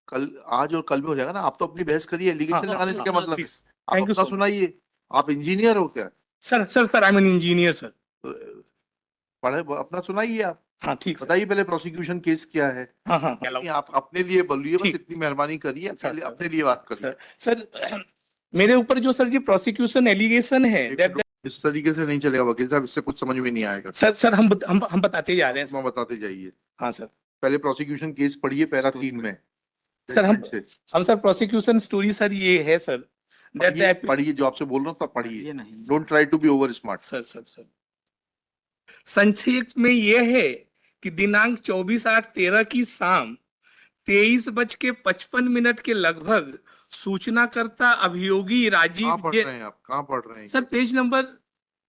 कल, आज और कल में हो जाएगा ना। आप तो अपनी बहस करिए, एलिगेशन लगाने से क्या मतलब है? प्लीज, आप थैंक यू अपना सो मच। सुनाइए। आप इंजीनियर हो क्या? Sir sir sir, I M an engineer sir. तो पढ़े, अपना सुनाइए आप। हाँ ठीक सर। बताइए पहले प्रोसिक्यूशन केस क्या है। हाँ हाँ हेलो। नहीं, आप अपने लिए बोलिए, बस ठीक। इतनी मेहरबानी करिए, सर पहले सर अपने लिए बात सर करिए। सर, मेरे ऊपर जो सर जी प्रोसिक्यूशन एलिगेशन है एक दैट, मिनट, इस तरीके से नहीं चलेगा वकील साहब, इससे कुछ समझ में नहीं आएगा। सर सर हम बताते जा रहे हैं आप सर। बताते जाइए। हाँ सर। पहले प्रोसिक्यूशन केस पढ़िए, पैरा 3 में सर जजमेंट से। हम सर प्रोसिक्यूशन स्टोरी सर ये है सर दैट पढ़िए पढ़िए, जो आपसे बोल रहा हूँ तब पढ़िए। नहीं don't try to be over smart. Sir sir sir, संक्षेप में यह है कि दिनांक 24/8/13 की शाम 23:55 के लगभग सूचनाकर्ता अभियोगी कहाँ राजीव पढ़ जैन। रहे हैं आप, कहाँ पढ़ रहे हैं सर ये? पेज नंबर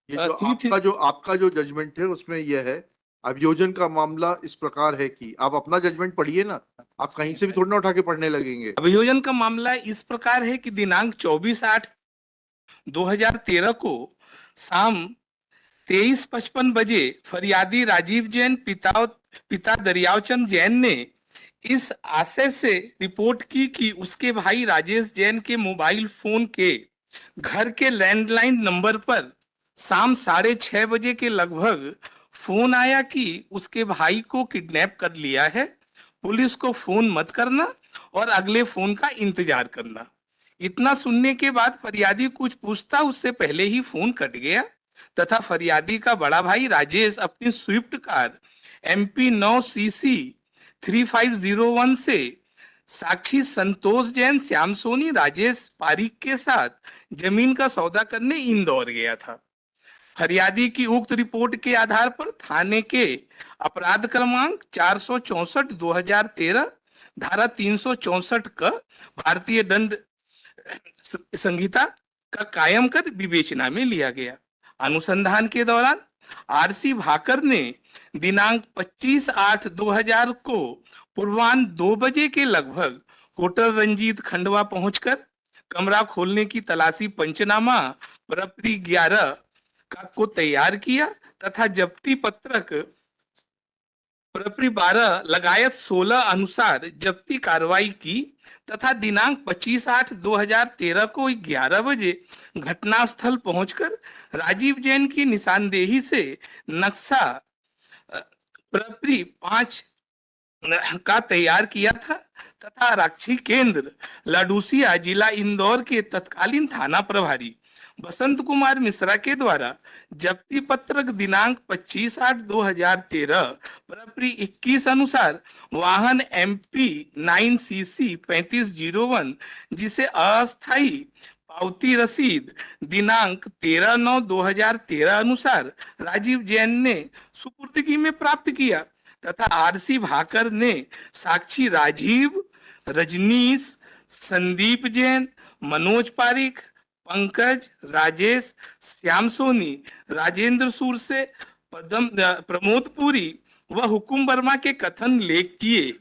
ये जो थ्री थ्री। आपका जो जजमेंट है उसमें यह है, अभियोजन का मामला इस प्रकार है कि, आप अपना जजमेंट पढ़िए ना। आप कहीं से भी थोड़ी ना उठा के पढ़ने लगेंगे। अभियोजन का मामला इस प्रकार है कि दिनांक 24/8/2013 को शाम 23:55 फरियादी राजीव जैन पिता दरियावचंद जैन ने इस आशय से रिपोर्ट की कि उसके भाई राजेश जैन के मोबाइल फोन के घर के लैंडलाइन नंबर पर शाम 6:30 के लगभग फोन आया कि उसके भाई को किडनैप कर लिया है, पुलिस को फोन मत करना और अगले फोन का इंतजार करना। इतना सुनने के बाद फरियादी कुछ पूछता उससे पहले ही फोन कट गया तथा फरियादी का बड़ा भाई राजेश अपनी स्विफ्ट कार MP9 CC 3501 से साक्षी संतोष जैन, श्याम सोनी, राजेश पारिक के साथ जमीन का सौदा करने इंदौर गया था। फरियादी की उक्त रिपोर्ट के आधार पर थाने के अपराध क्रमांक 464/2013 धारा 364 का भारतीय दंड संहिता का कायम कर विवेचना में लिया गया। अनुसंधान के दौरान RC भाकर ने दिनांक 25/8/2000 को पूर्वान्ह 2 बजे के लगभग होटल रंजीत खंडवा पहुंचकर कमरा खोलने की तलाशी पंचनामा प्रपरी 11 को तैयार किया तथा जब्ती पत्रक प्रपरी 12 लगायत 16 अनुसार जब्ती कार्रवाई की तथा दिनांक 25/8/2013 को 11 बजे घटनास्थल पहुंचकर राजीव जैन की निशानदेही से नक्शा प्रपरी 5 का तैयार किया था तथा आरक्षी केंद्र लाडूसिया जिला इंदौर के तत्कालीन थाना प्रभारी बसंत कुमार मिश्रा के द्वारा जब्ती पत्रक दिनांक 25/8/2013 प्रपरी 21 अनुसार वाहन MP9 CC 3501 जिसे अस्थायी पावती रसीद दिनांक 13/9/2013 अनुसार राजीव जैन ने सुपुर्दगी में प्राप्त किया तथा RC भाकर ने साक्षी राजीव, रजनीश, संदीप जैन, मनोज पारिक, पंकज, राजेश, श्याम सोनी, राजेंद्र सूर से प्रमोद पुरी व हुकुम वर्मा के कथन लेख किए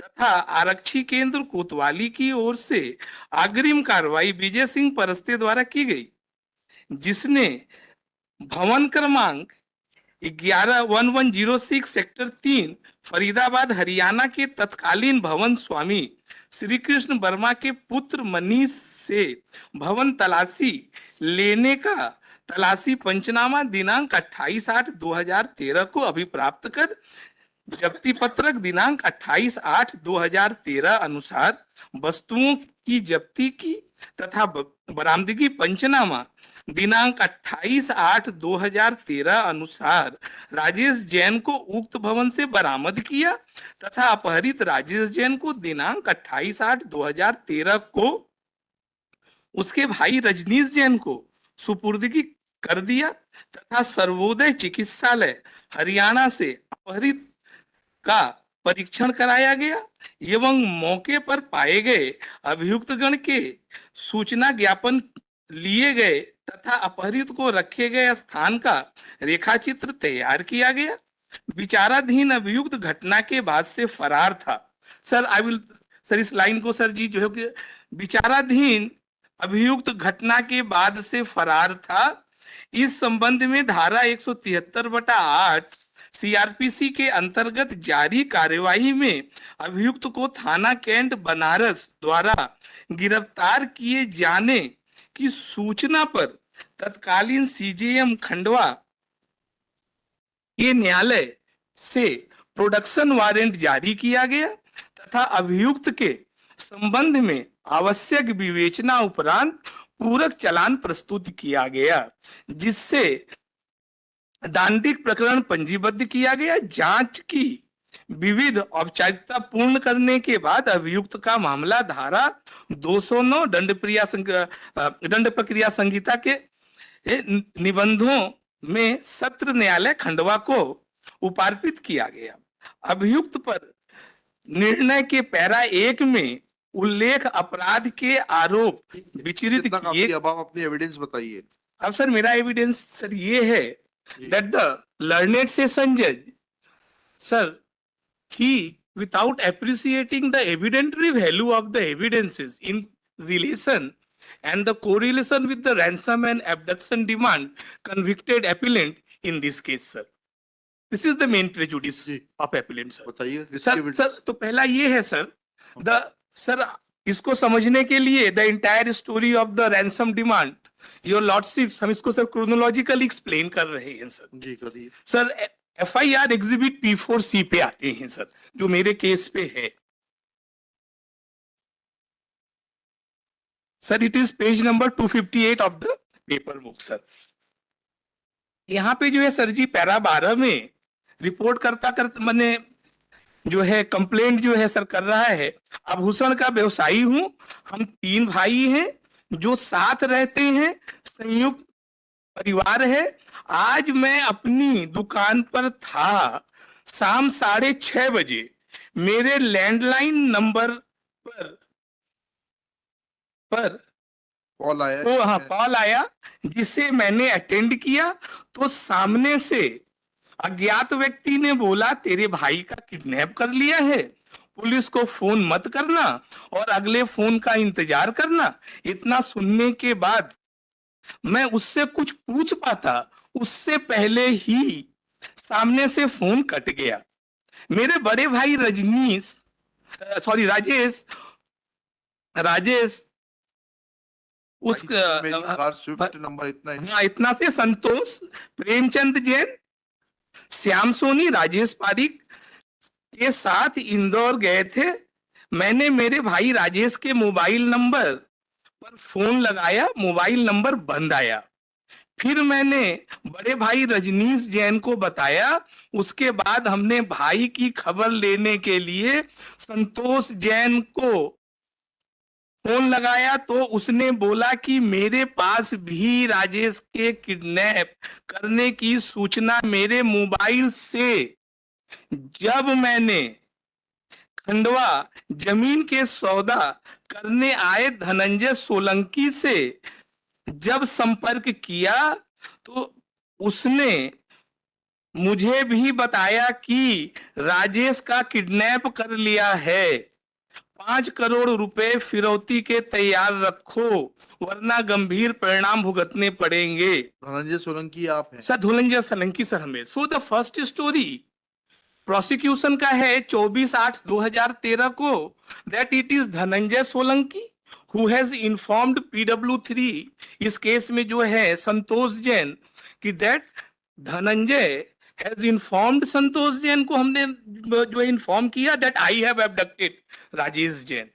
तथा आरक्षी केंद्र कोतवाली की ओर से अग्रिम कार्रवाई विजय सिंह परस्ते द्वारा की गई, जिसने भवन क्रमांक 111106 सेक्टर 3 फरीदाबाद हरियाणा के तत्कालीन भवन स्वामी श्री कृष्ण वर्मा के पुत्र मनीष से भवन तलाशी लेने का तलाशी पंचनामा दिनांक 28/8/2013 को अभिप्राप्त कर जब्ती पत्रक दिनांक 28/8/2013 अनुसार वस्तुओं की जब्ती की तथा बरामदगी पंचनामा दिनांक 28/8/2013 अनुसार राजेश जैन को उक्त भवन से बरामद किया तथा अपहरित राजेश जैन को दिनांक 28/8/2013 को उसके भाई रजनीश जैन को सुपुर्दगी कर दिया तथा सर्वोदय चिकित्सालय हरियाणा से अपहरित का परीक्षण कराया गया एवं मौके पर पाए गए अभियुक्तगण के सूचना ज्ञापन लिए गए तथा अपहरित को रखे गए स्थान का रेखाचित्र तैयार किया गया। विचाराधीन अभियुक्त घटना के बाद से फरार था। सर आई विल, सर इस लाइन को सर जी जो है कि विचाराधीन अभियुक्त घटना के बाद से फरार था, इस संबंध में धारा 173/8 सीआरपीसी के अंतर्गत जारी कार्यवाही में अभियुक्त को थाना कैंट बनारस द्वारा गिरफ्तार किए जाने की सूचना पर तत्कालीन सीजेएम खंडवा के न्यायालय से प्रोडक्शन वारंट जारी किया गया तथा अभियुक्त के संबंध में आवश्यक विवेचना उपरांत पूरक चालान प्रस्तुत किया गया, जिससे दांडिक प्रकरण पंजीबद्ध किया गया। जांच की विविध औपचारिकता पूर्ण करने के बाद अभियुक्त का मामला धारा 209 दंड प्रक्रिया संहिता के निबंधों में सत्र न्यायालय खंडवा को उपार्पित किया गया। अभियुक्त पर निर्णय के पैरा 1 में उल्लेख अपराध के आरोप विचरित जितना किए। काफी, अब आप अपनी एविडेंस बताइए। अब सर मेरा एविडेंस सर ये है that the learned session judge, sir, he without appreciating the evidentiary value of the evidences in relation and the correlation with the ransom and abduction demand, convicted appellant in this case, sir. This is the main prejudice ji. of appellant, sir. बताइए किसकी sir evidence? तो पहला ये है sir, sir इसको समझने के लिए the entire story of the ransom demand, your lordships, हम इसको सर क्रोनोलॉजिकली एक्सप्लेन कर रहे हैं सर। जी करिए। सर एफआईआर एग्जिबिट P4C पे आते हैं सर, जो मेरे केस पे है sir. It is page number 258 of the paper book sir. यहाँ पे जो है सर जी पैरा 12 में रिपोर्ट करता मैंने जो है कंप्लेंट जो है सर कर रहा है, आभूषण का व्यवसायी हूं, हम 3 भाई हैं जो साथ रहते हैं, संयुक्त परिवार है। आज मैं अपनी दुकान पर था, शाम 6:30 बजे मेरे लैंडलाइन नंबर पर कॉल आया। तो हाँ कॉल आया, जिसे मैंने अटेंड किया तो सामने से अज्ञात व्यक्ति ने बोला तेरे भाई का किडनैप कर लिया है, पुलिस को फोन मत करना और अगले फोन का इंतजार करना। इतना सुनने के बाद मैं उससे कुछ पूछ पाता उससे पहले ही सामने से फोन कट गया। मेरे बड़े भाई राजेश उस मेरी कार स्विफ्ट नंबर इतना है। हाँ इतना से संतोष, प्रेमचंद जैन, श्याम सोनी, राजेश पारिक के साथ इंदौर गए थे। मैंने मेरे भाई राजेश के मोबाइल नंबर पर फोन लगाया, मोबाइल नंबर बंद आया। फिर मैंने बड़े भाई रजनीश जैन को बताया। उसके बाद हमने भाई की खबर लेने के लिए संतोष जैन को फोन लगाया तो उसने बोला कि मेरे पास भी राजेश के किडनैप करने की सूचना मेरे मोबाइल से, जब मैंने खंडवा जमीन के सौदा करने आए धनंजय सोलंकी से जब संपर्क किया तो उसने मुझे भी बताया कि राजेश का किडनैप कर लिया है, 5 करोड़ रुपए फिरौती के तैयार रखो वरना गंभीर परिणाम भुगतने पड़ेंगे। धनंजय सोलंकी आप हैं? सर धनंजय सोलंकी सर हमें। So the first story prosecution का है 24/8/2013 को, that it is Dhananjay Solanki who has informed PW3, इस केस में जो है संतोष जैन, कि दैट धनंजय हैज इन्फॉर्म्ड संतोष जैन को हमने जो इन्फॉर्म किया that I have abducted Rajesh Jain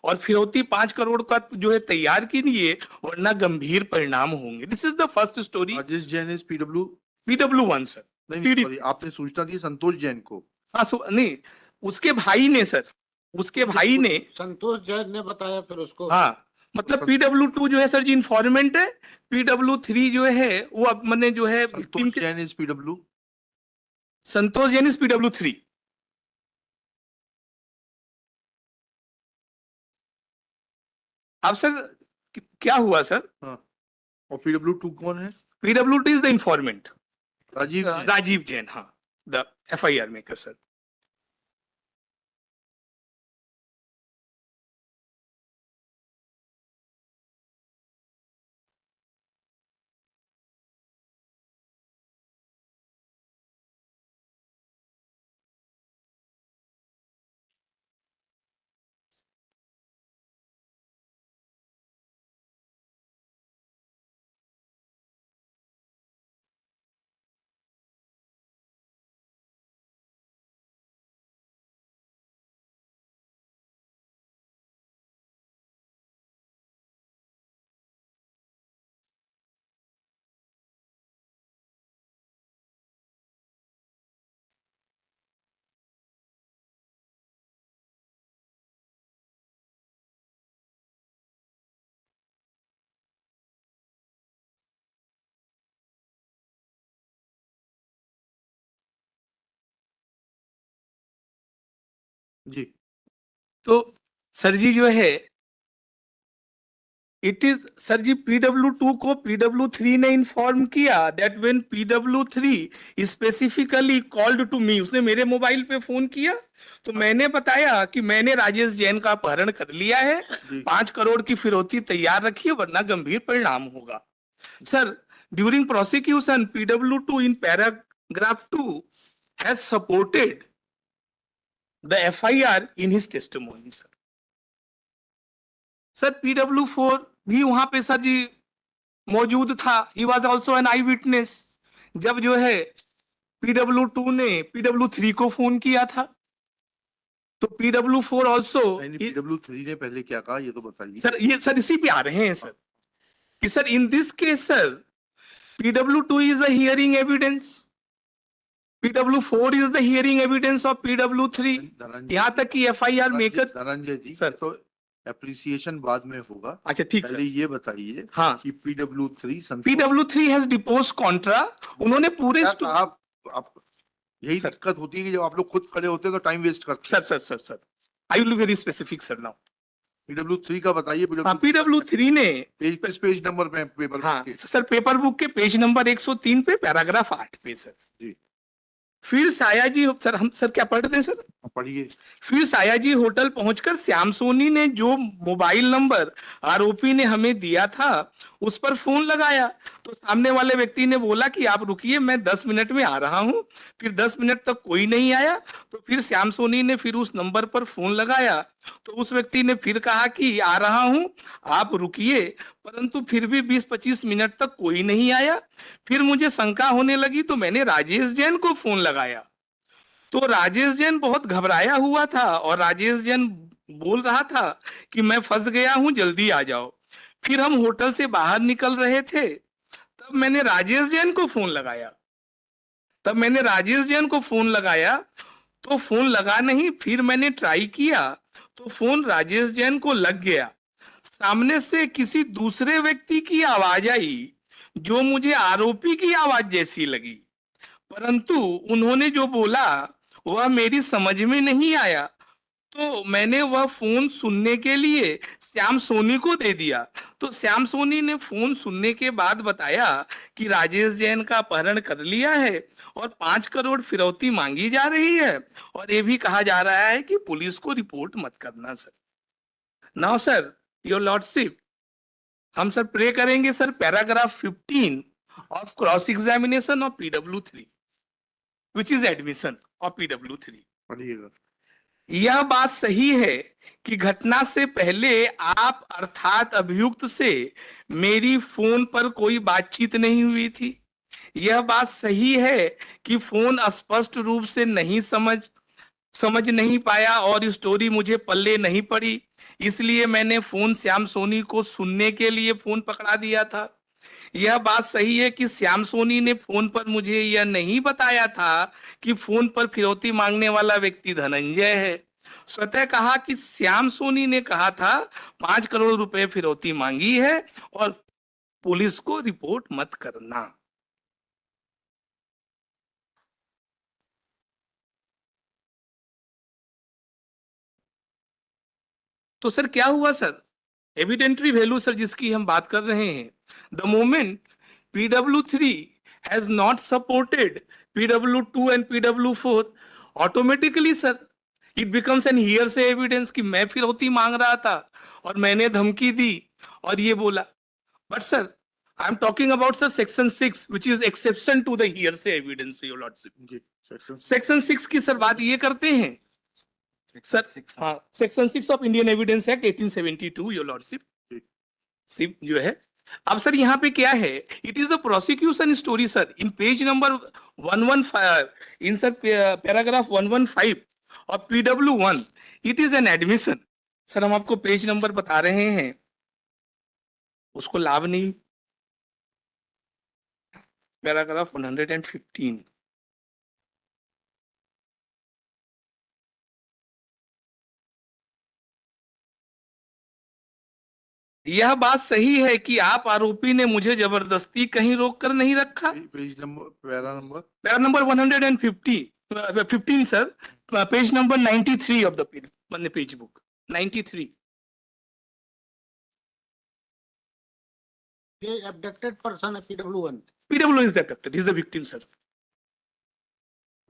और फिरौती 5 करोड़ का जो है तैयार कीजिए वरना गंभीर परिणाम होंगे। This is the first story. Rajesh Jain is PW1 sir. नहीं, सॉरी, आपने सूचना दी संतोष जैन को? हाँ नहीं, उसके भाई ने सर, उसके भाई ने, संतोष जैन ने बताया फिर उसको। हाँ मतलब PW2 जो है सर जी इन्फॉर्मेंट है, PW3 जो है वो अब मैंने जो है Santosh Jain is PW, Santosh Jain is PW3। अब सर क्या हुआ सर? हाँ, और PW2 कौन है? PW2 is the informant Rajiv Jain, हाँ द FIR मेकर सर। जी तो सर जी जो है it is sir ji PW2 को PW3 ने इन्फॉर्म किया that when PW3 specifically called to me, उसने मेरे मोबाइल पे फोन किया तो मैंने बताया कि मैंने राजेश जैन का अपहरण कर लिया है, जी 5 करोड़ की फिरौती तैयार रखिए वरना गंभीर परिणाम होगा। Sir, during prosecution PW2 in paragraph 2 has supported the FIR in his testimony. Sir PW4 भी वहां पे सर जी मौजूद था, he was also an I witness. जब जो है PW2 ने PW3 को फोन किया था तो PW4 ऑल्सो। PW3 ने पहले क्या कहा ये तो बताइए। सर ये सर इसी पे आ रहे हैं सर कि sir in this case sir PW2 is a hearing evidence, PW4 is the hearing evidence of PW3, यहाँ तक कि FIR मेकर। धनंजय जी सर। तो एप्रिसिएशन बाद में होगा, अच्छा ठीक पहले सर। ये बताइए हाँ, कि PW3 PW3 has depots Contra, उन्होंने पूरे आप यही सर। दिक्कत होती है कि जब आप लोग खुद खड़े होते हैं तो टाइम वेस्ट करते sir sir sir sir I will be very specific sir now. हैं। PW3 का बताइए। हाँ, PW3 ने किस पेज नंबर पे पेपर हाँ सर पेपर बुक के पेज नंबर 103 पे पैराग्राफ 8 पे सर। जी फिर सायाजी सर, हम सर क्या पढ़ रहे हैं सर? पढ़िए। फिर सायाजी होटल पहुंचकर श्याम सोनी ने जो मोबाइल नंबर आरोपी ने हमें दिया था उस पर फोन लगाया तो सामने वाले व्यक्ति ने बोला कि आप रुकिए मैं 10 मिनट में आ रहा हूं। फिर 10 मिनट तक कोई नहीं आया तो फिर श्याम सोनी ने फिर उस नंबर पर फोन लगाया तो उस व्यक्ति ने फिर कहा कि आ रहा हूं आप रुकिए, परंतु फिर भी 20-25 मिनट तक कोई नहीं आया। फिर मुझे शंका होने लगी तो मैंने राजेश जैन को फोन लगाया तो राजेश जैन बहुत घबराया हुआ था और राजेश जैन बोल रहा था कि मैं फंस गया हूं जल्दी आ जाओ। फिर हम होटल से बाहर निकल रहे थे तब मैंने राजेश जैन को फोन लगाया, तो फोन लगा नहीं। फिर मैंने ट्राई किया तो फोन राजेश जैन को लग गया। सामने से किसी दूसरे व्यक्ति की आवाज आई जो मुझे आरोपी की आवाज जैसी लगी, परंतु उन्होंने जो बोला वह मेरी समझ में नहीं आया तो मैंने वह फोन सुनने के लिए श्याम सोनी को दे दिया। तो श्याम सोनी ने फोन सुनने के बाद बताया कि राजेश जैन का अपहरण कर लिया है और 5 करोड़ फिरौती मांगी जा रही है और ये भी कहा जा रहा है कि पुलिस को रिपोर्ट मत करना। Sir now sir your lordship, हम सर प्रे करेंगे sir paragraph 15 of cross examination of PW3 which is admission of PW3। पढ़िएगा। यह बात सही है कि घटना से पहले आप अर्थात अभियुक्त से मेरी फोन पर कोई बातचीत नहीं हुई थी। यह बात सही है कि फोन स्पष्ट रूप से नहीं समझ नहीं पाया और स्टोरी मुझे पल्ले नहीं पड़ी, इसलिए मैंने फोन श्याम सोनी को सुनने के लिए फोन पकड़ा दिया था। यह बात सही है कि श्याम सोनी ने फोन पर मुझे यह नहीं बताया था कि फोन पर फिरौती मांगने वाला व्यक्ति धनंजय है। स्वतः कहा कि श्याम सोनी ने कहा था 5 करोड़ रुपए फिरौती मांगी है और पुलिस को रिपोर्ट मत करना। तो सर क्या हुआ सर? एविडेंटरी वैल्यू सर जिसकी हम बात कर रहे हैं, the moment PW3 has not supported PW2 and PW4, automatically sir it becomes N hearsay evidence कि मैं फिरौती मांग रहा था और मैंने धमकी दी और ये बोला। But sir I am talking about sir section 6 which is exception to the hearsay evidence your lordship. जी सेक्शन 6 की सर बात ये करते हैं सर, हाँ section 6 of Indian evidence act 1872 your lordship सिप जो है। अब सर यहाँ पे क्या है, it is a prosecution story sir in page number 115 in sir paragraph 115 और PW1 it is an admission. Sir हम आपको पेज नंबर बता रहे हैं, उसको लाभ नहीं, पैराग्राफ 115। यह बात सही है कि आप आरोपी ने मुझे जबरदस्ती कहीं रोक कर नहीं रखा। Page number para number para number 150 15 sir, page number 93 of the page book, 93. ये abducted person है PW1। PW is the abducted, he is the victim sir.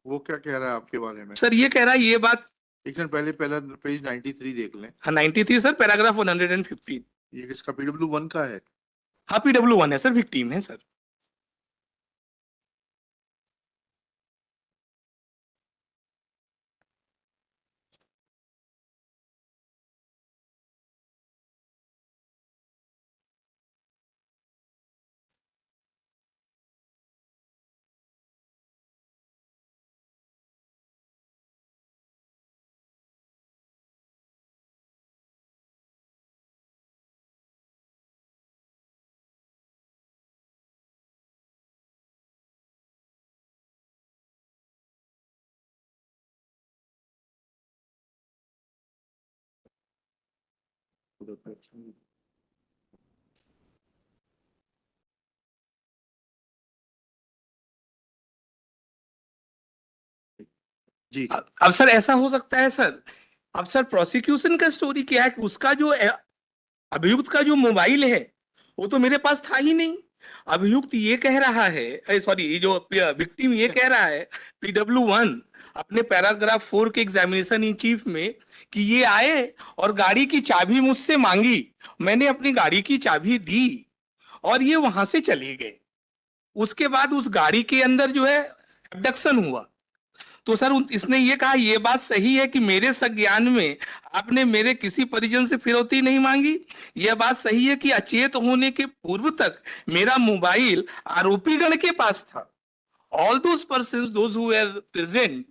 वो क्या कह रहा है आपके बारे में? सर ये कह रहा है ये बात, एक सेकंड पहले पहला पेज 93 देख लें। हाँ 93 सर, पैराग्राफ 115। ये किसका PW1 का है? हाँ PW1 है सर, विक्टिम है सर। जी अब सर ऐसा हो सकता है सर, अब सर प्रोसिक्यूशन का स्टोरी क्या है कि उसका जो अभियुक्त का जो मोबाइल है वो तो मेरे पास था ही नहीं। अभियुक्त ये कह रहा है, सॉरी ये जो विक्टिम ये कह रहा है PW1 अपने पैराग्राफ 4 के एग्जामिनेशन इन चीफ में कि ये आए और गाड़ी की चाबी मुझसे मांगी, मैंने अपनी गाड़ी की चाबी दी और ये वहां से चले गए। उसके बाद उस गाड़ी के अंदर जो है अबडक्शन हुआ। तो सर इसने ये कहा ये बात सही है कि मेरे संज्ञान में आपने मेरे किसी परिजन से फिरौती नहीं मांगी। यह बात सही है कि अचेत होने के पूर्व तक मेरा मोबाइल आरोपीगण के पास था। All those persons, those who were present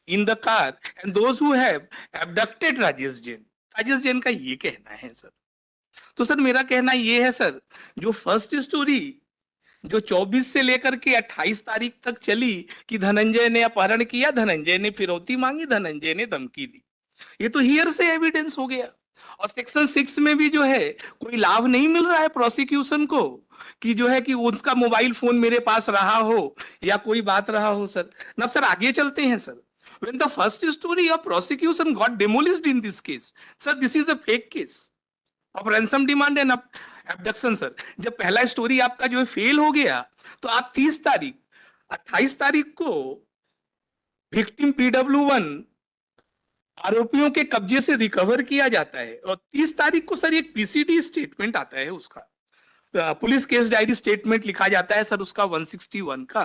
in the car and those who have abducted Rajesh Jain, Rajesh Jain का ये कहना है सर। तो सर मेरा कहना ये है सर, जो फर्स्ट स्टोरी जो 24 से लेकर के 28 तारीख तक चली कि धनंजय ने अपहरण किया, धनंजय ने फिरौती मांगी, धनंजय ने धमकी दी, ये तो हियर से एविडेंस हो गया। और सेक्शन 6 में भी जो है कोई लाभ नहीं मिल रहा है प्रोसिक्यूशन को कि जो है कि उसका मोबाइल फोन मेरे पास रहा हो या कोई बात रहा हो सर। अब सर आगे चलते हैं sir. When the first story of prosecution got demolished in this case, sir, this is a fake case of ransom demand and abduction sir. जब पहला स्टोरी आपका जो है फेल हो गया तो आप 30 तारीख 28 तारीख को विक्टिम PW1 आरोपियों के कब्जे से रिकवर किया जाता है और 30 तारीख को सर एक PCD स्टेटमेंट आता है, उसका पुलिस केस डायरी स्टेटमेंट लिखा जाता है सर उसका 161 का।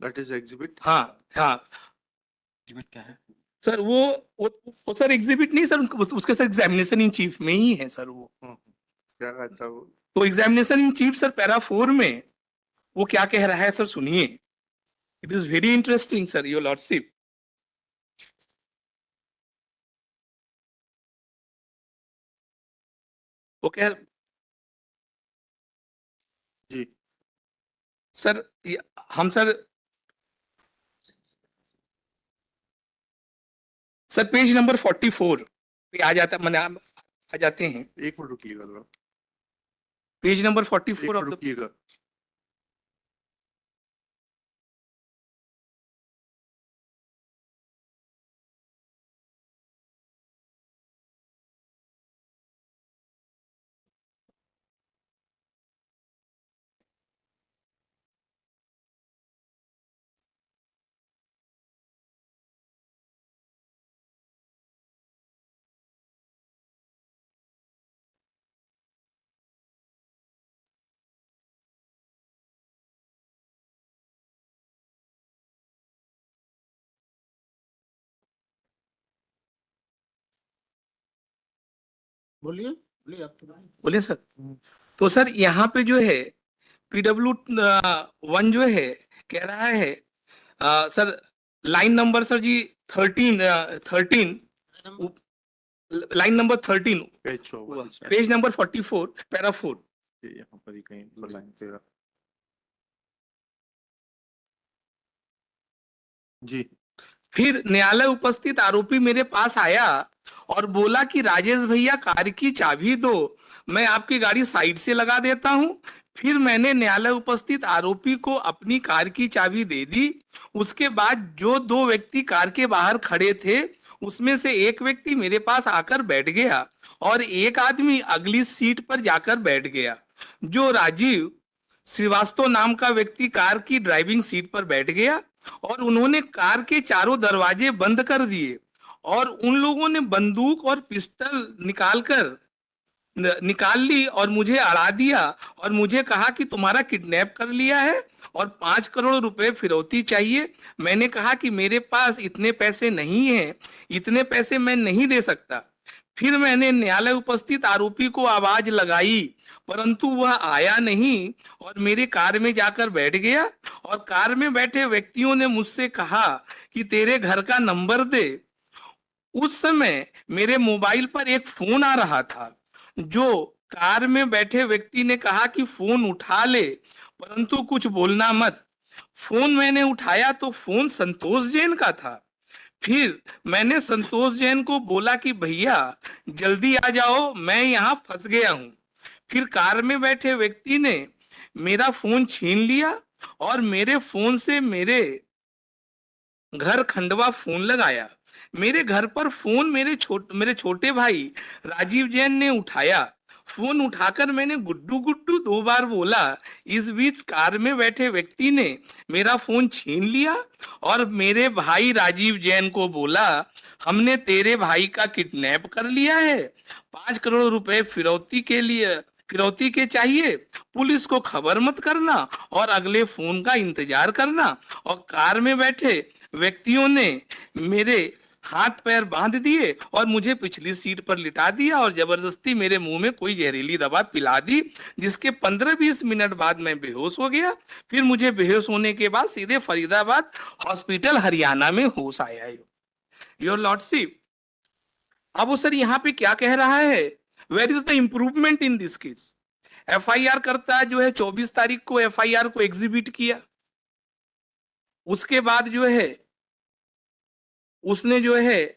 That is exhibit. हाँ हाँ एग्जिबिट क्या है सर, वो सर एग्जिबिट नहीं सर, उसके सर एग्जामिनेशन इन चीफ में ही है सर वो। क्या कहता है वो? तो examination in chief sir para 4 में वो क्या कह रहा है सर सुनिए। It is very interesting sir your lordship. वो कह जी सर हम सर पेज नंबर 44 पे आ जाता मैंने आ जाते हैं। एक मिनट रुकिएगा जरा, पेज नंबर एक 44 मिनट ऑफ द रुकिएगा। बोलिए बोलिए आप तो। बोलिए सर। तो सर यहाँ पे जो है PW1 जो है कह रहा है सर लाइन नंबर सर जी 13 line number 13 page number 44 para 4। यहाँ पर ही कहीं पर लाइन पे रहा। जी फिर न्यायालय उपस्थित आरोपी मेरे पास आया और बोला कि राजेश भैया कार की चाबी दो, मैं आपकी गाड़ी साइड से लगा देता हूं, फिर मैंने न्यायालय उपस्थित आरोपी को अपनी कार की चाबी दे दी। उसके बाद जो दो व्यक्ति कार के बाहर खड़े थे उसमें से एक व्यक्ति मेरे पास आकर बैठ गया और एक आदमी अगली सीट पर जाकर बैठ गया। जो राजीव श्रीवास्तव नाम का व्यक्ति कार की ड्राइविंग सीट पर बैठ गया और उन्होंने कार के चारों दरवाजे बंद कर दिए और उन लोगों ने बंदूक और पिस्टल निकाल ली और मुझे अड़ा दिया और मुझे कहा कि तुम्हारा किडनैप कर लिया है और 5 करोड़ रुपए फिरौती चाहिए। मैंने कहा कि मेरे पास इतने पैसे नहीं हैं, इतने पैसे मैं नहीं दे सकता। फिर मैंने न्यायालय उपस्थित आरोपी को आवाज लगाई परंतु वह आया नहीं और मेरे कार में जाकर बैठ गया और कार में बैठे व्यक्तियों ने मुझसे कहा कि तेरे घर का नंबर दे। उस समय मेरे मोबाइल पर एक फोन आ रहा था। जो कार में बैठे व्यक्ति ने कहा कि फोन उठा ले परंतु कुछ बोलना मत। फोन मैंने उठाया तो फोन संतोष जैन का था। फिर मैंने संतोष जैन को बोला कि भैया जल्दी आ जाओ, मैं यहाँ फंस गया हूँ। फिर कार में बैठे व्यक्ति ने मेरा फोन छीन लिया और मेरे फोन से मेरे घर खंडवा फोन लगाया। मेरे घर पर फोन मेरे छोटे भाई राजीव जैन ने उठाया। फोन उठाकर मैंने गुड्डू गुड्डू 2 बार बोला। इस बीच कार में बैठे व्यक्ति ने मेरा फोन छीन लिया और मेरे भाई राजीव जैन को बोला, हमने तेरे भाई का किडनैप कर लिया है, 5 करोड़ रुपए फिरौती के चाहिए, पुलिस को खबर मत करना और अगले फोन का इंतजार करना। और कार में बैठे व्यक्तियों ने मेरे हाथ पैर बांध दिए और मुझे पिछली सीट पर लिटा दिया और जबरदस्ती मेरे मुंह में कोई जहरीली दवा पिला दी, जिसके 15-20 मिनट बाद मैं बेहोश हो गया। फिर मुझे बेहोश होने के बाद सीधे फरीदाबाद हॉस्पिटल हरियाणा में होश आया। योर लॉर्डशिप, अब वो सर यहाँ पे क्या कह रहा है, where is the improvement in this case. FIR करता है जो है 24 तारीख को एफआईआर को एग्जीबिट किया। उसके बाद जो है उसने जो है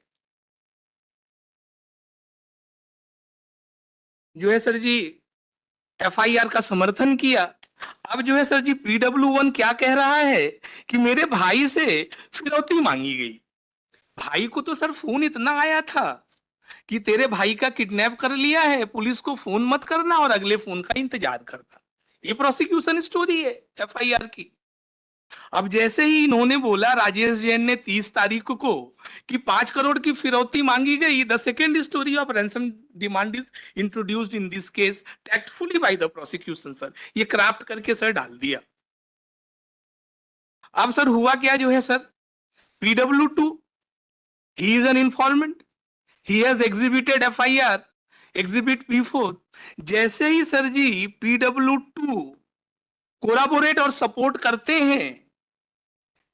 सर जी एफआईआर का समर्थन किया। अब जो है सर जी PW1 क्या कह रहा है कि मेरे भाई से फिरौती मांगी गई। भाई को तो सर फोन इतना आया था कि तेरे भाई का किडनैप कर लिया है, पुलिस को फोन मत करना और अगले फोन का इंतजार करना। ये प्रोसिक्यूशन स्टोरी है एफआईआर की। अब जैसे ही इन्होंने बोला राजेश जैन ने 30 तारीख को कि 5 करोड़ की फिरौती मांगी गई, the second story of ransom demand is introduced in this case tactfully by the prosecution. Sir ये क्राफ्ट करके सर डाल दिया। अब सर हुआ क्या जो है sir, PW2 he is an informant, he has exhibited FIR exhibit P4। जैसे ही सर जी PW2 कोलाबोरेट और सपोर्ट करते हैं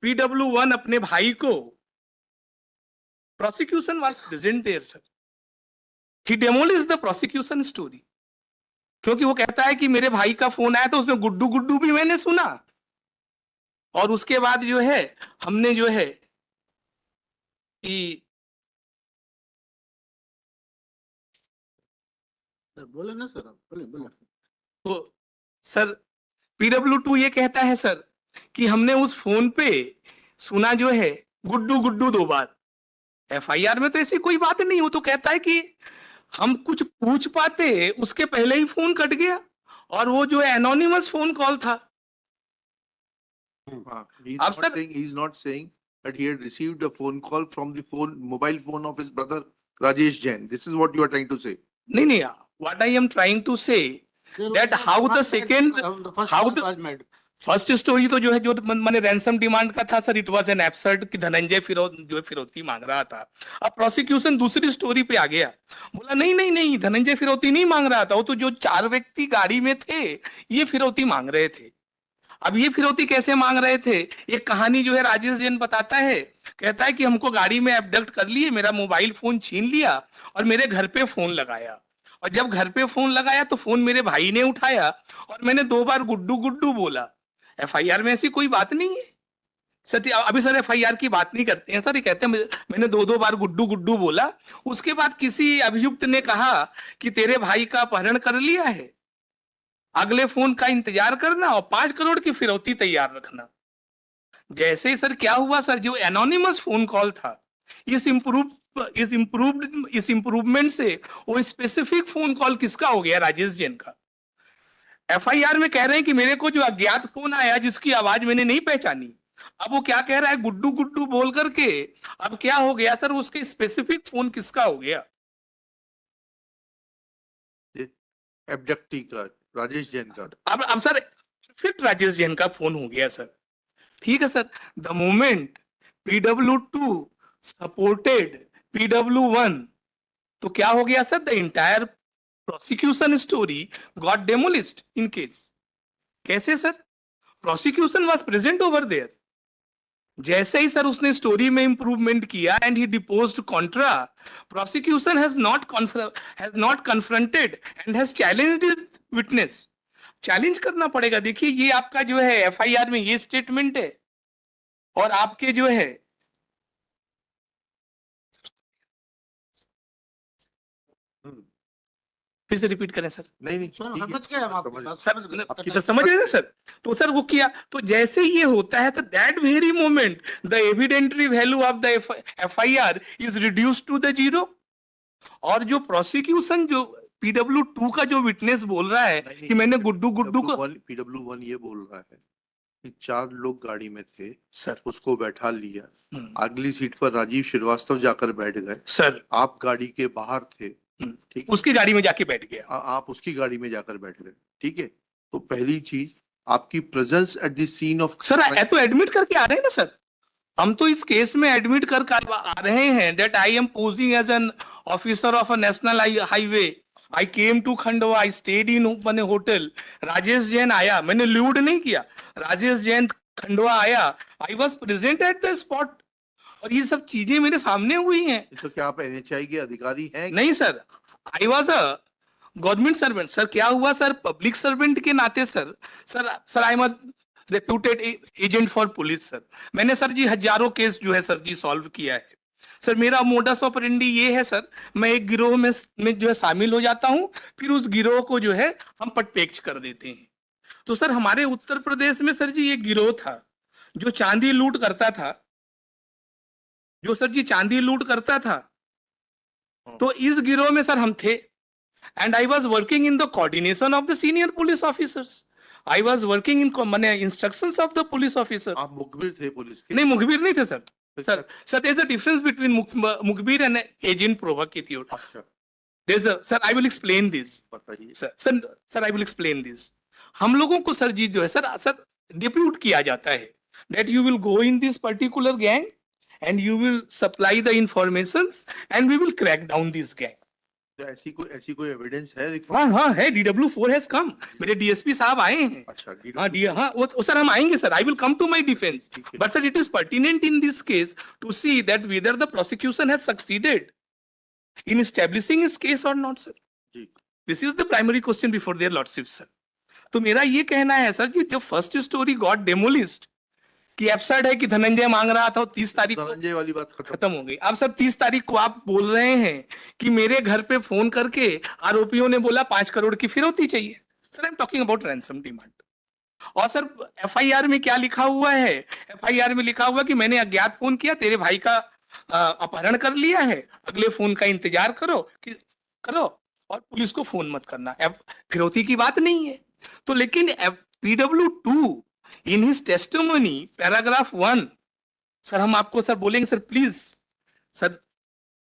PW1 अपने भाई को, prosecution was present there sir, he demolish the prosecution story. क्योंकि वो कहता है कि मेरे भाई का फोन आया तो उसमें गुड्डू गुड्डू भी मैंने सुना और उसके बाद जो है हमने जो है कि बोले ना सर, आप बोले बोले। तो सर PW2 ये कहता है सर कि हमने उस फोन पे सुना जो है गुड्डू गुड्डू 2 बार। एफआईआर में तो ऐसी कोई बात नहीं हो, तो कहता है कि हम कुछ पूछ पाते उसके पहले ही फोन कट गया और वो जो है एनोनिमस फोन कॉल था। He's not saying that he had received a phone call from the mobile phone of his brother Rajesh Jain. This is what you are trying to say. नहीं, what I am trying to say that how the second, how the first story तो जो है जो मैंने ransom demand का था sir, it was an absurd कि धनंजय फिरौती मांग रहा था। अब प्रोसिक्यूशन दूसरी स्टोरी पे आ गया, बोला नहीं धनंजय फिरौती नहीं मांग रहा था, वो तो जो 4 व्यक्ति गाड़ी में थे ये फिरौती मांग रहे थे। अब ये फिरौती कैसे मांग रहे थे, एक कहानी जो है राजेश जैन बताता है। कहता है कि हमको गाड़ी में एबडक्ट कर लिए, मेरा मोबाइल फोन छीन लिया और मेरे घर पे फोन लगाया, और जब घर पे फोन लगाया तो फोन मेरे भाई ने उठाया और मैंने 2 बार गुड्डू गुड्डू बोला। एफआईआर में ऐसी कोई बात नहीं है सर। अभी सर एफआईआर की बात नहीं करते हैं सर, ये कहते हैं मैंने 2 बार गुड्डू गुड्डू बोला। उसके बाद किसी अभियुक्त ने कहा कि तेरे भाई का अपहरण कर लिया है। अगले फोन का इंतजार करना और 5 करोड़ की फिरौती तैयार रखना। जैसे ही सर क्या हुआ सर, जो एनोनिमस फोन कॉल था, इस इम्प्रूवमेंट से वो स्पेसिफिक फोन कॉल किसका हो गया? राजेश जैन का। एफआईआर में कह रहे हैं कि मेरे को जो अज्ञात फोन आया जिसकी आवाज मैंने नहीं पहचानी, अब वो क्या कह रहा है? गुड्डू गुड्डू बोल करके। अब क्या हो गया सर? उसके स्पेसिफिक फोन किसका हो गया? एब्डक्टी का, राजेश जैन का। अब सर फिट राजेश जैन का फोन हो गया सर। ठीक है sir. The moment PW2 supported PW1, तो क्या हो गया sir? The entire prosecution story got demolished in case. कैसे sir? Prosecution was present over there. जैसे ही सर उसने स्टोरी में इंप्रूवमेंट किया and he deposed contra, prosecution has not confronted and has challenged his witness. Challenge करना पड़ेगा। देखिए ये आपका जो है एफआईआर में ये स्टेटमेंट है, और आपके जो है फिर से रिपीट करें सर। नहीं नहीं, सर ठीक है, समझ गए हम आपकी समझ- बात, सर समझ गए। आपकी सर समझ रहे ना सर? तो सर वो किया, तो जैसे ये होता है तो that very moment the evidentiary value of the FIR is reduce to the zero. और जो प्रोसिक्यूशन जो PW2 का जो विटनेस बोल रहा है नहीं, कि मैंने गुड्डू गुड्डू को, PW1 ये बोल रहा है कि 4 लोग गाड़ी में थे, सर उसको बैठा लिया, अगली सीट पर राजीव श्रीवास्तव जाकर बैठ गए, सर आप गाड़ी के बाहर थे, ठीक, उसकी गाड़ी में जाके बैठ गया। आप उसकी गाड़ी में जाकर बैठ गए, ठीक है। तो पहली चीज, आपकी presence at the scene of sir तो एडमिट करके आ रहे हैं ना सर, हम तो इस केस में एडमिट कर आ रहे हैं that I am posing as an officer of a national highway. I came to Khandwa, I stayed in मैंने होटल। राजेश जैन आया, मैंने ल्यूड नहीं किया, राजेश जैन खंडवा आया, I was present at the spot, और ये सब चीजें मेरे सामने हुई हैं। तो क्या आप NHI के अधिकारी हैं? नहीं sir, I was a government servant. Sir क्या हुआ सर, पब्लिक सर्वेंट के नाते sir, sir I M reputed agent for police sir. मैंने सर जी हजारों केस जो है सर जी सॉल्व किया है सर। मेरा मोडस ऑपरेंडी ये है सर, मैं एक गिरोह में जो है शामिल हो जाता हूं, फिर उस गिरोह को जो है हम पटपेच कर देते हैं। तो सर हमारे उत्तर प्रदेश में सर जी एक गिरोह था जो चांदी लूट करता था, जो सर जी चांदी लूट करता था। तो इस गिरोह में सर हम थे, and I was working in the coordination of the senior police officers. I was working in मैंने instructions of the police officer. आप मुखबिर थे पुलिस के? नहीं मुखबिर नहीं थे सर। Sir there is a difference between मुखबिर एंड एजेंट प्रोवोकेटिव। अच्छा, there is sir, I will explain this बताइए। Sir I will explain this. हम लोगों को सर जी जो है सर डिप्यूट किया जाता है that you will go in this particular gang and you will supply the informations and we will crack down this gang. तो ऐसी कोई एविडेंस है? हाँ है, DW4 हैज कम, मेरे DSP साहब आए हैं। अच्छा, हाँ वो सर हम आएंगे sir, I will come to my defence, but sir it is pertinent in this case to see that whether the prosecution has succeeded in establishing his case और नॉट सर। जी। This is the primary question before their lordship sir. तो मेरा ये कहना है sir जी, जब first story got डेमोलिस्ड कि absurd है कि धनंजय मांग रहा था, 30 तारीख को धनंजय वाली बात खत्म हो गई। अब सर 30 तारीख को आप बोल रहे हैं कि मेरे घर पे फोन करके आरोपियों ने बोला 5 करोड़ की फिरौती चाहिए। Sir I am talking about ransom demand. और सर एफआईआर में क्या लिखा हुआ है? एफआईआर में लिखा हुआ कि मैंने अज्ञात फोन किया, तेरे भाई का अपहरण कर लिया है, अगले फोन का इंतजार करो और पुलिस को फोन मत करना। फिरौती की बात नहीं है। तो लेकिन PW2 in his testimony paragraph 1, sir हम आपको सर बोलेंगे सर प्लीज सर,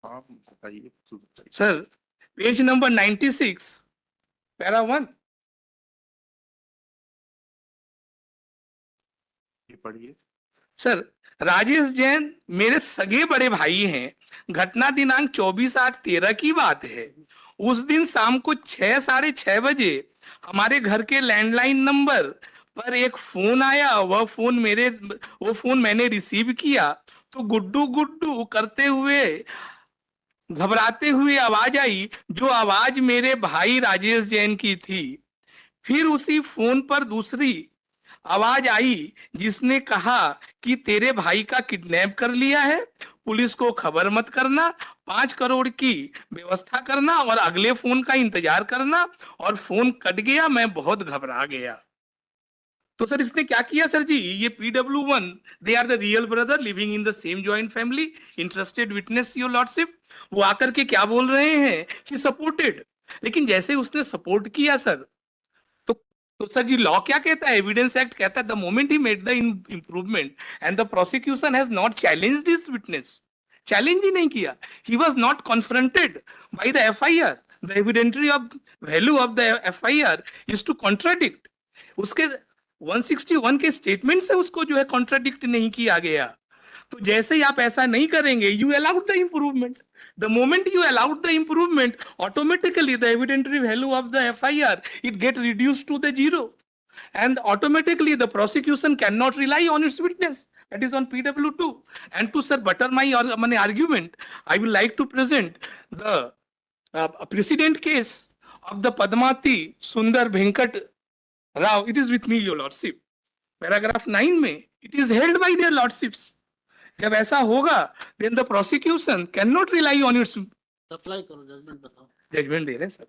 आप बताइए। सर पेज नंबर 96 पैरा 1 ये पढ़िए। सर। राजेश जैन मेरे सगे बड़े भाई हैं। घटना दिनांक 24/8/13 की बात है। उस दिन शाम को 6 साढ़े 6 बजे हमारे घर के लैंडलाइन नंबर पर एक फोन आया। वो फोन मैंने रिसीव किया तो गुड्डू गुड्डू करते हुए घबराते हुए आवाज आई, जो आवाज मेरे भाई राजेश जैन की थी। फिर उसी फोन पर दूसरी आवाज आई जिसने कहा कि तेरे भाई का किडनैप कर लिया है, पुलिस को खबर मत करना, 5 करोड़ की व्यवस्था करना और अगले फोन का इंतजार करना, और फोन कट गया। मैं बहुत घबरा गया। तो सर इसने क्या किया सर जी, ये PW1, they are the real brother living in the same joint family, interested witness your lordship. वो आकर के क्या बोल रहे हैं कि सपोर्टेड, लेकिन जैसे उसने सपोर्ट किया सर, तो सर जी लॉ क्या कहता है, एविडेंस एक्ट कहता है the moment he made the improvement and the prosecution has not challenged his witness, challenge ही नहीं किया, he was not confronted by the FIR, the evidentiary of value of the FIR is to contradict, उसके 161 के statement से उसको जो है contradict नहीं किया गया। तो जैसे ही आप ऐसा नहीं करेंगे, you allowed the improvement, the moment you allowed the improvement, automatically the evidentiary value of the FIR, it get reduced to the zero, and automatically the prosecution cannot rely on its witness, that is on PW2. And to sir butter my argument, I will like to present the precedent case of the Padmati Sundar Venkat Rao. It is with me, your lordship. Paragraph 9 में it is held by their lordships. जब ऐसा होगा, then the prosecution cannot rely on its supply करो, judgement बताओ। Judgement दे रहे हैं sir.